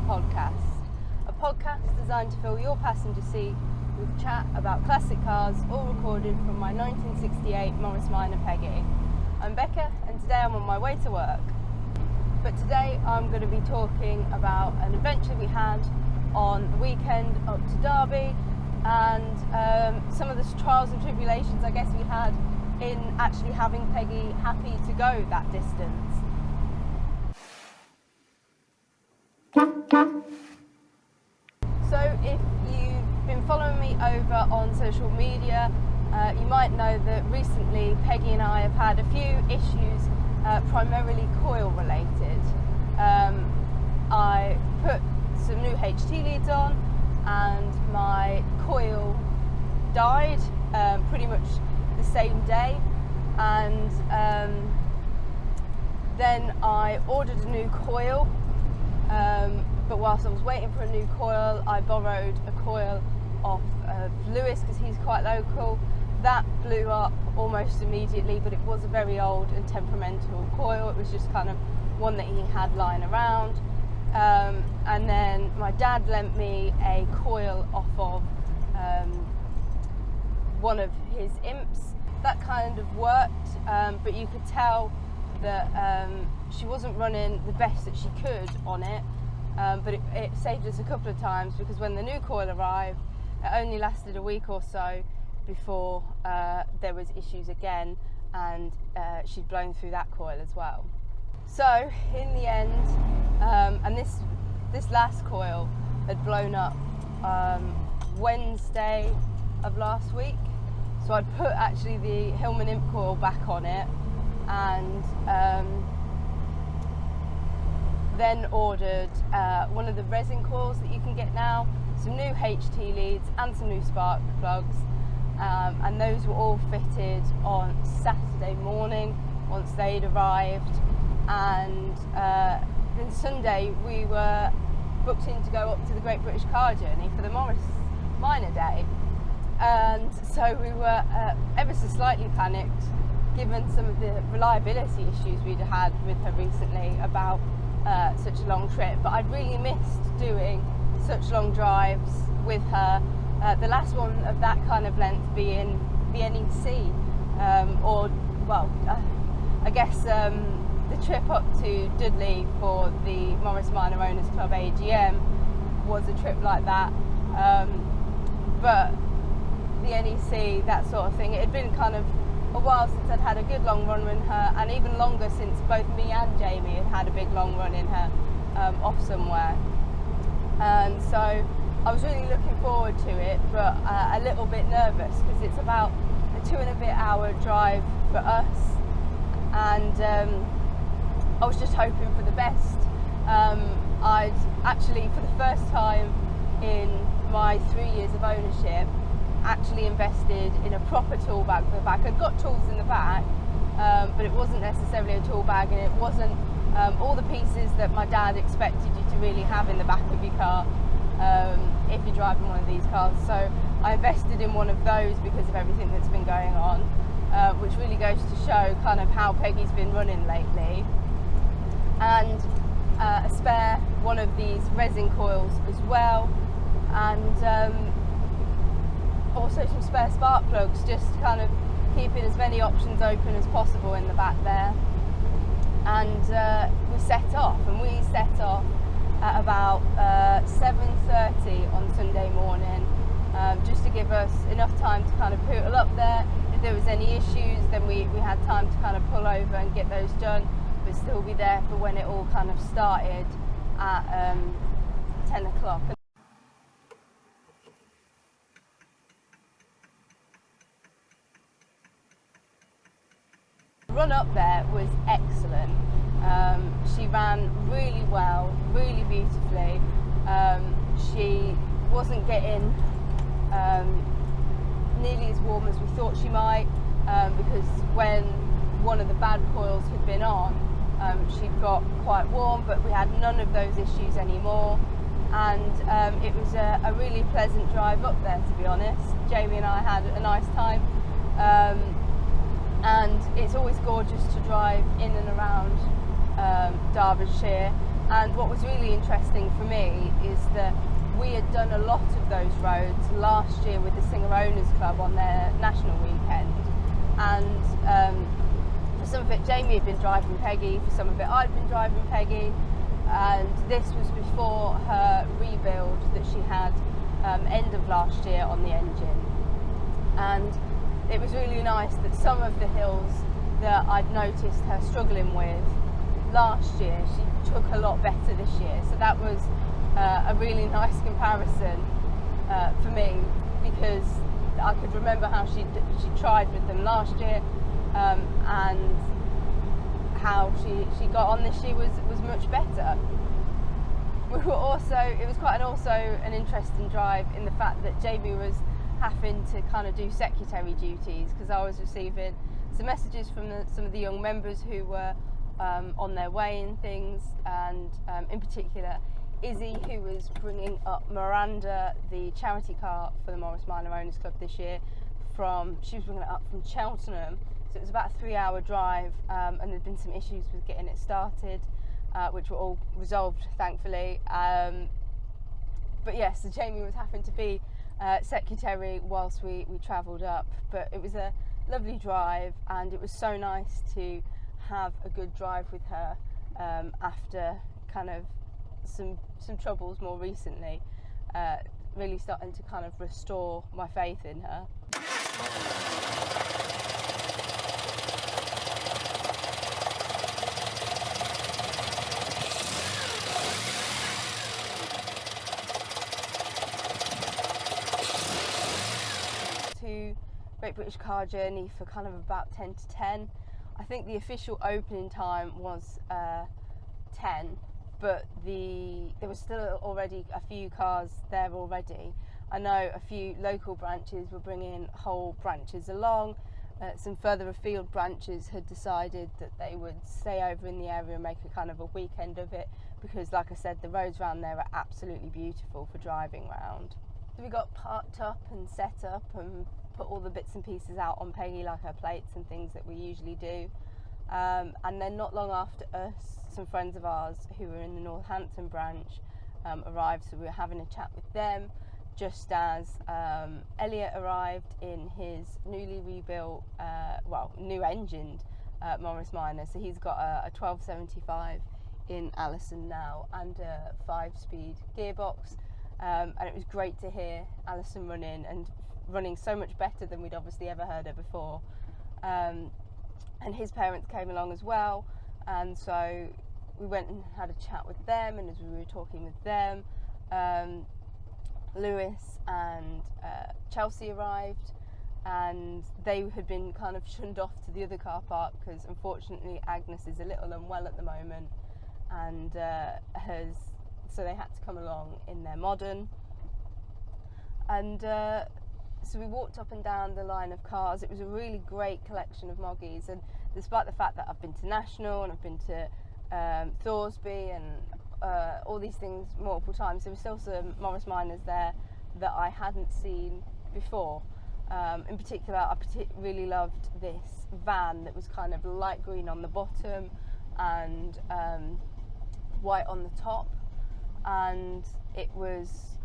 podcast, a podcast designed to fill your passenger seat with chat about classic cars, all recorded from my 1968 Morris Minor Peggy. I'm Becca, and today I'm on my way to work. But today I'm going to be talking about an adventure we had on the weekend up to Derby, and some of the trials and tribulations I guess we had in actually having Peggy happy to go that distance. So if you've been following me over on social media, you might know that recently Peggy and I have had a few issues, primarily coil related. I put some new HT leads on and my coil died pretty much the same day, and then I ordered a new coil, but whilst I was waiting for a new coil, I borrowed a coil off Lewis because he's quite local. That blew up almost immediately, but it was a very old and temperamental coil. It was just kind of one that he had lying around. And then my dad lent me a coil off of one of his imps. That kind of worked, but you could tell that she wasn't running the best that she could on it, but it saved us a couple of times, because when the new coil arrived, it only lasted a week or so before there was issues again, and she'd blown through that coil as well. So in the end, and this last coil had blown up Wednesday of last week, so I'd put actually the Hillman imp coil back on it, and then ordered one of the resin coils that you can get now, some new HT leads and some new spark plugs, and those were all fitted on Saturday morning once they'd arrived. And then Sunday we were booked in to go up to the Great British Car Journey for the Morris Minor Day, and so we were ever so slightly panicked given some of the reliability issues we'd had with her recently about such a long trip. But I'd really missed doing such long drives with her, the last one of that kind of length being the NEC, I guess the trip up to Dudley for the Morris Minor Owners Club AGM was a trip like that, but the NEC, that sort of thing, it had been kind of a while since I'd had a good long run in her, and even longer since both me and Jamie had a big long run in her off somewhere. And so I was really looking forward to it, but a little bit nervous because it's about a 2.5-hour drive for us, and I was just hoping for the best. I'd actually, for the first time in my 3 years of ownership, actually invested in a proper tool bag for the back. I'd got tools in the back, but it wasn't necessarily a tool bag, and it wasn't all the pieces that my dad expected you to really have in the back of your car if you're driving one of these cars. So I invested in one of those because of everything that's been going on, which really goes to show kind of how Peggy's been running lately. And a spare one of these resin coils as well, and also some spare spark plugs, just kind of keeping as many options open as possible in the back there. And we set off at about 7:30 on Sunday morning, just to give us enough time to kind of poodle up there. If there was any issues, then we had time to kind of pull over and get those done, but still be there for when it all kind of started at 10 o'clock. The run up there was excellent. She ran really well, really beautifully. She wasn't getting nearly as warm as we thought she might, because when one of the bad coils had been on, she got quite warm, but we had none of those issues anymore, and it was a really pleasant drive up there, to be honest. Jamie and I had a nice time, and it's always gorgeous to drive in and around Derbyshire, And what was really interesting for me is that we had done a lot of those roads last year with the Singer Owners Club on their national weekend, and for some of it Jamie had been driving Peggy, for some of it I'd been driving Peggy, and this was before her rebuild that she had end of last year on the engine. And it was really nice that some of the hills that I'd noticed her struggling with last year, she took a lot better this year. So that was a really nice comparison for me, because I could remember how she tried with them last year, and how she got on this year was much better. We were also, it was quite an interesting drive in the fact that Jamie was having to kind of do secretary duties, because I was receiving some messages from some of the young members who were on their way and things, and in particular Izzy, who was bringing up Miranda, the charity car for the Morris Minor Owners Club this year, she was bringing it up from Cheltenham, so it was about a 3-hour drive, and there'd been some issues with getting it started, which were all resolved thankfully, but yes, so Jamie was having to be secretary whilst we travelled up, but it was a lovely drive, and it was so nice to have a good drive with her after kind of some troubles more recently, really starting to kind of restore my faith in her. To Great British Car Journey for kind of about 10 to 10. I think the official opening time was 10, but there was still already a few cars there already. I know a few local branches were bringing whole branches along. Some further afield branches had decided that they would stay over in the area and make a kind of a weekend of it, because like I said, the roads around there are absolutely beautiful for driving round. So we got parked up and set up and put all the bits and pieces out on Peggy, like her plates and things that we usually do. And then not long after us, some friends of ours who were in the Northampton branch arrived, so we were having a chat with them just as Elliot arrived in his newly rebuilt, new engined Morris Minor. So he's got a 1275 in Allison now and a 5-speed gearbox, and it was great to hear Allison running so much better than we'd obviously ever heard her before. And his parents came along as well, and so we went and had a chat with them, and as we were talking with them, Lewis and Chelsea arrived, and they had been kind of shunned off to the other car park because unfortunately Agnes is a little unwell at the moment, and so they had to come along in their modern. And so we walked up and down the line of cars. It was a really great collection of moggies, and despite the fact that I've been to National and I've been to Thorsby and all these things multiple times, there were still some Morris Minors there that I hadn't seen before. In particular, I really loved this van that was kind of light green on the bottom and white on the top, and it was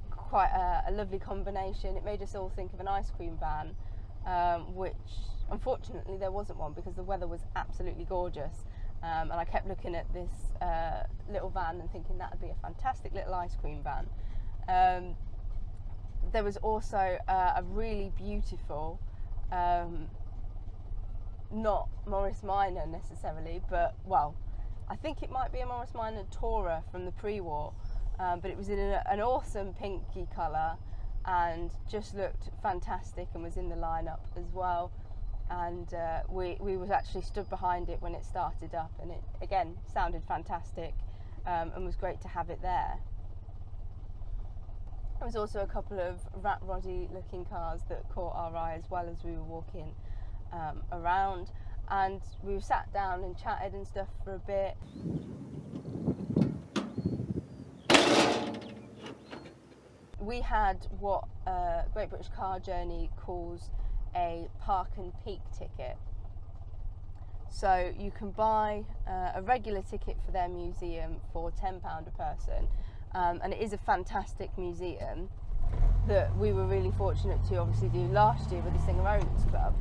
quite a lovely combination. It made us all think of an ice cream van, which unfortunately there wasn't one because the weather was absolutely gorgeous, and I kept looking at this little van and thinking that would be a fantastic little ice cream van. There was also a really beautiful, not Morris Minor necessarily, but well, I think it might be a Morris Minor Tourer from the pre-war, but it was in an awesome pinky colour and just looked fantastic and was in the lineup as well. And we was actually stood behind it when it started up, and it again sounded fantastic, and was great to have it there. There was also a couple of rat roddy looking cars that caught our eye as well as we were walking around, and we sat down and chatted and stuff for a bit. We had what Great British Car Journey calls a park and peak ticket. So you can buy a regular ticket for their museum for £10 a person, and it is a fantastic museum that we were really fortunate to obviously do last year with the Singer Owners Club.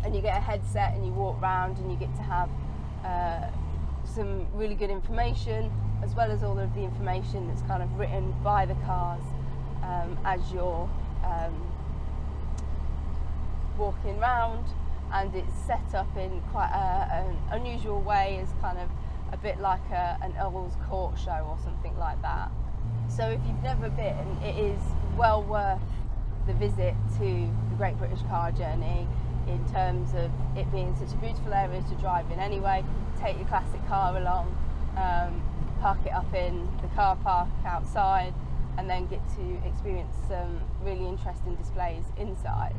And you get a headset and you walk around and you get to have some really good information, as well as all of the information that's kind of written by the cars as you're walking around. And it's set up in quite an unusual way, as kind of a bit like an Earl's Court show or something like that. So if you've never been, it is well worth the visit to the Great British Car Journey, in terms of it being such a beautiful area to drive in anyway. Take your classic car along, park it up in the car park outside, and then get to experience some really interesting displays inside.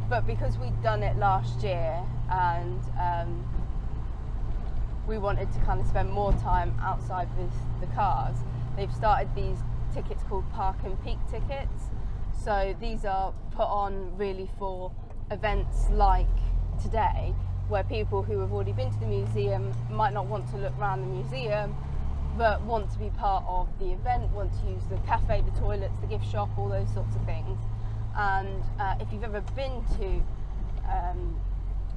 But because we'd done it last year and we wanted to kind of spend more time outside with the cars, they've started these tickets called Park and Peak tickets. So these are put on really for events like today, where people who have already been to the museum might not want to look around the museum, but want to be part of the event, want to use the cafe, the toilets, the gift shop, all those sorts of things. And if you've ever been to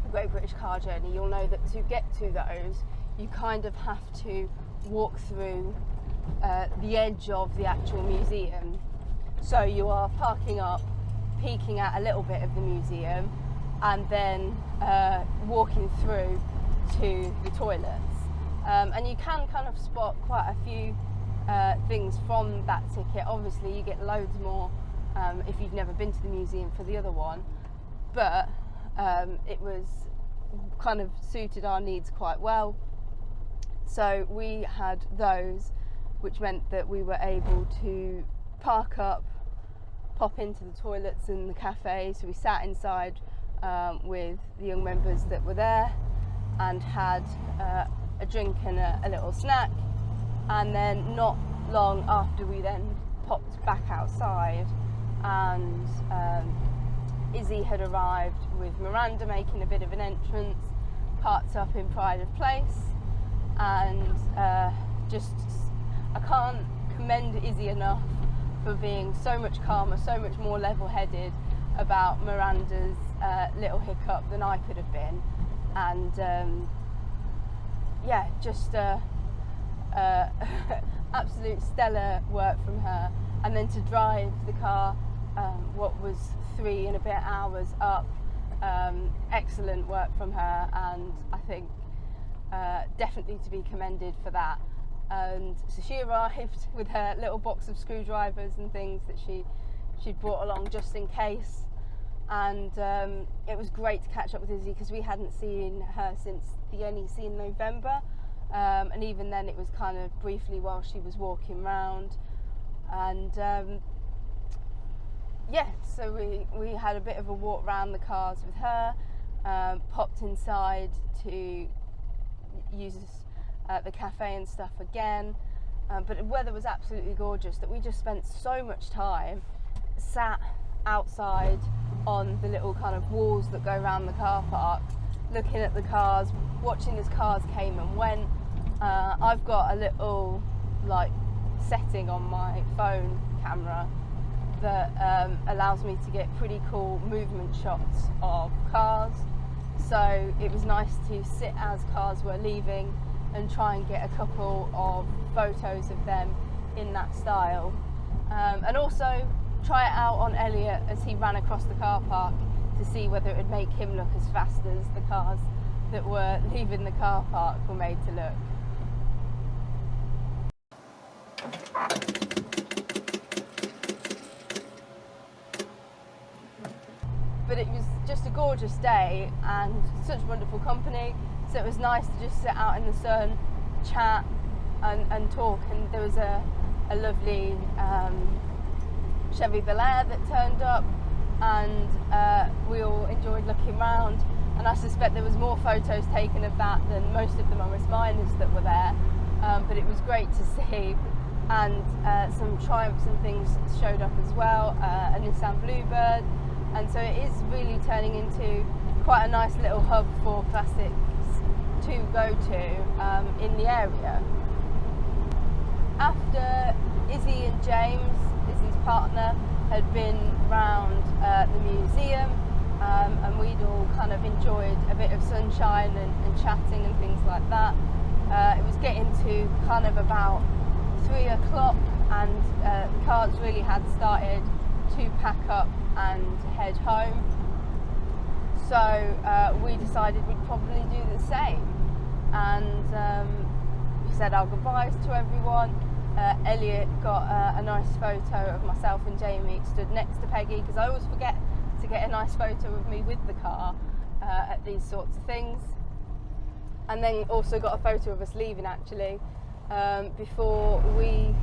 the Great British Car Journey, you'll know that to get to those, you kind of have to walk through the edge of the actual museum. So you are parking up, peeking at a little bit of the museum, and then walking through to the toilets. And you can kind of spot quite a few things from that ticket. Obviously you get loads more if you've never been to the museum for the other one, but it was kind of suited our needs quite well. So we had those, which meant that we were able to park up, pop into the toilets and the cafe. So we sat inside with the young members that were there and had a drink and a little snack, and then not long after we then popped back outside, and Izzy had arrived with Miranda making a bit of an entrance, parked up in Pride of Place, and I can't commend Izzy enough for being so much calmer, so much more level-headed about Miranda's little hiccup than I could have been. And absolute stellar work from her. And then to drive the car what was 3 and a bit hours up, excellent work from her, and I think definitely to be commended for that. And so she arrived with her little box of screwdrivers and things that she'd brought along just in case. And it was great to catch up with Izzy, because we hadn't seen her since the NEC in November, and even then it was kind of briefly while she was walking around. And so we had a bit of a walk around the cars with her, popped inside to use the cafe and stuff again, but the weather was absolutely gorgeous, that we just spent so much time sat outside on the little kind of walls that go around the car park, looking at the cars, watching as cars came and went. I've got a little setting on my phone camera that allows me to get pretty cool movement shots of cars, so it was nice to sit as cars were leaving and try and get a couple of photos of them in that style, and also try it out on Elliot as he ran across the car park to see whether it would make him look as fast as the cars that were leaving the car park were made to look. But it was just a gorgeous day and such wonderful company, so it was nice to just sit out in the sun, chat and talk. And there was a lovely Chevy Bel Air that turned up, and we all enjoyed looking around, and I suspect there was more photos taken of that than most of the Morris Miners that were there, but it was great to see. And some Triumphs and things showed up as well, a Nissan Bluebird, and so it is really turning into quite a nice little hub for classics to go to in the area. After Izzy and James, Izzy's partner, had been round the museum, and we'd all kind of enjoyed a bit of sunshine and chatting and things like that. It was getting to kind of about 3 o'clock, and the cars really had started to pack up and head home. So we decided we'd probably do the same, and we said our goodbyes to everyone. Elliot got a nice photo of myself and Jamie stood next to Peggy, because I always forget to get a nice photo of me with the car at these sorts of things. And then also got a photo of us leaving, actually, before we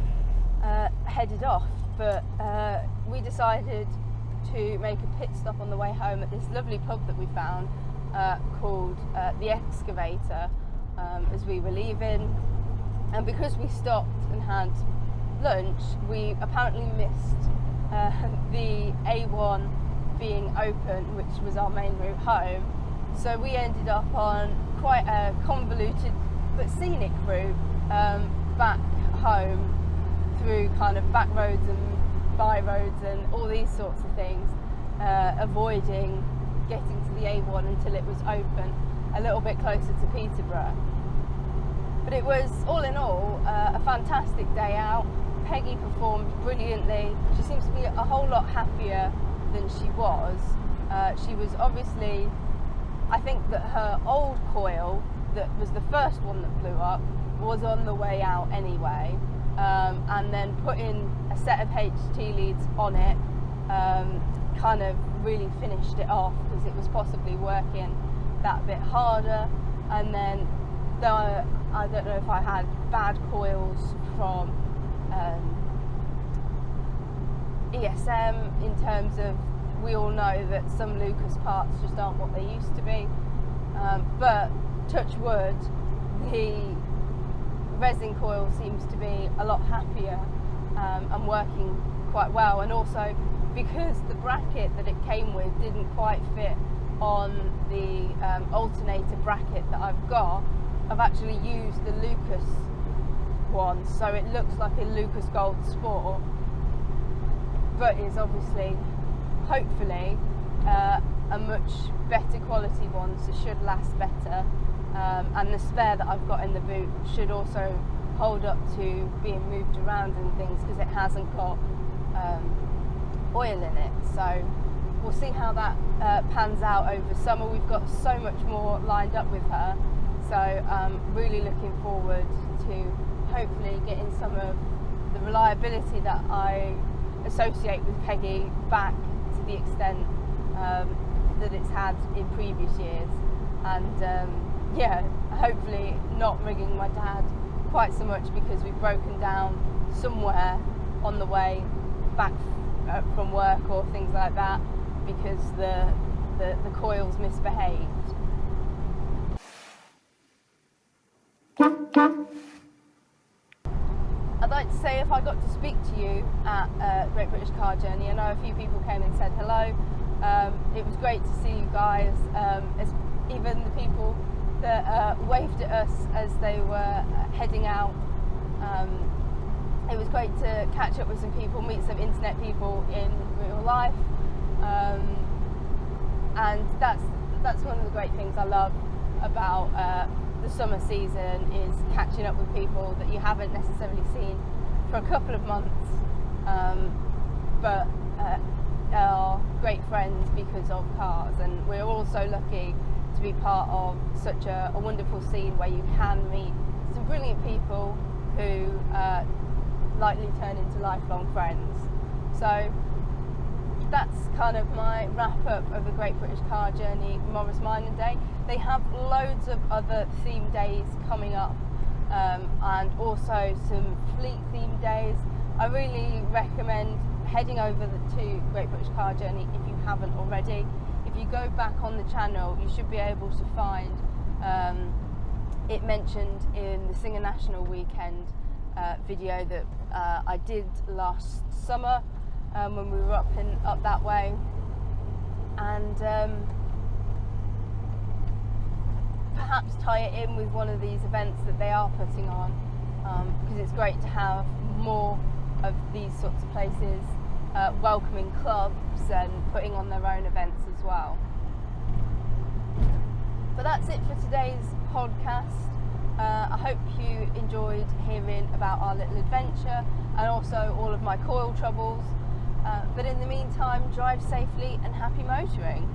headed off. But we decided to make a pit stop on the way home at this lovely pub that we found called the Excavator as we were leaving. And because we stopped and had lunch, we apparently missed the A1 being open, which was our main route home. So we ended up on quite a convoluted but scenic route back home through kind of back roads and by roads and all these sorts of things, avoiding getting to the A1 until it was open a little bit closer to Peterborough. But it was, all in all, a fantastic day out. Peggy performed brilliantly. She seems to be a whole lot happier than she was. She was obviously, I think that her old coil, that was the first one that blew up, was on the way out anyway. And then putting a set of HT leads on it kind of really finished it off, because it was possibly working that bit harder. And then I don't know if I had bad coils from ESM, in terms of, we all know that some Lucas parts just aren't what they used to be, but touch wood, the resin coil seems to be a lot happier and working quite well. And also because the bracket that it came with didn't quite fit on the alternator bracket that I've got, I've actually used the Lucas one, so it looks like a Lucas Gold Sport, but is obviously, hopefully, a much better quality one, so should last better. And the spare that I've got in the boot should also hold up to being moved around and things, because it hasn't got oil in it. So we'll see how that pans out over summer. We've got so much more lined up with her, so I'm really looking forward to hopefully getting some of the reliability that I associate with Peggy back to the extent that it's had in previous years. And yeah, hopefully not ringing my dad quite so much, because we've broken down somewhere on the way back from work or things like that, because the coils misbehaved. I'd like to say, if I got to speak to you at Great British Car Journey, I know a few people came and said hello. It was great to see you guys, even the people that waved at us as they were heading out. It was great to catch up with some people, meet some internet people in real life, and that's one of the great things I love about the summer season, is catching up with people that you haven't necessarily seen for a couple of months, but are great friends because of cars. And we're all so lucky to be part of such a wonderful scene where you can meet some brilliant people who likely turn into lifelong friends. So that's kind of my wrap up of the Great British Car Journey Morris Minor Day. They have loads of other theme days coming up, and also some fleet theme days. I really recommend heading over to Great British Car Journey if you haven't already. If you go back on the channel, you should be able to find it mentioned in the Singer National Weekend video that I did last summer when we were up that way. And perhaps tie it in with one of these events that they are putting on, because it's great to have more of these sorts of places welcoming clubs and putting on their own events as well. But that's it for today's podcast. I hope you enjoyed hearing about our little adventure and also all of my coil troubles. But in the meantime, drive safely and happy motoring.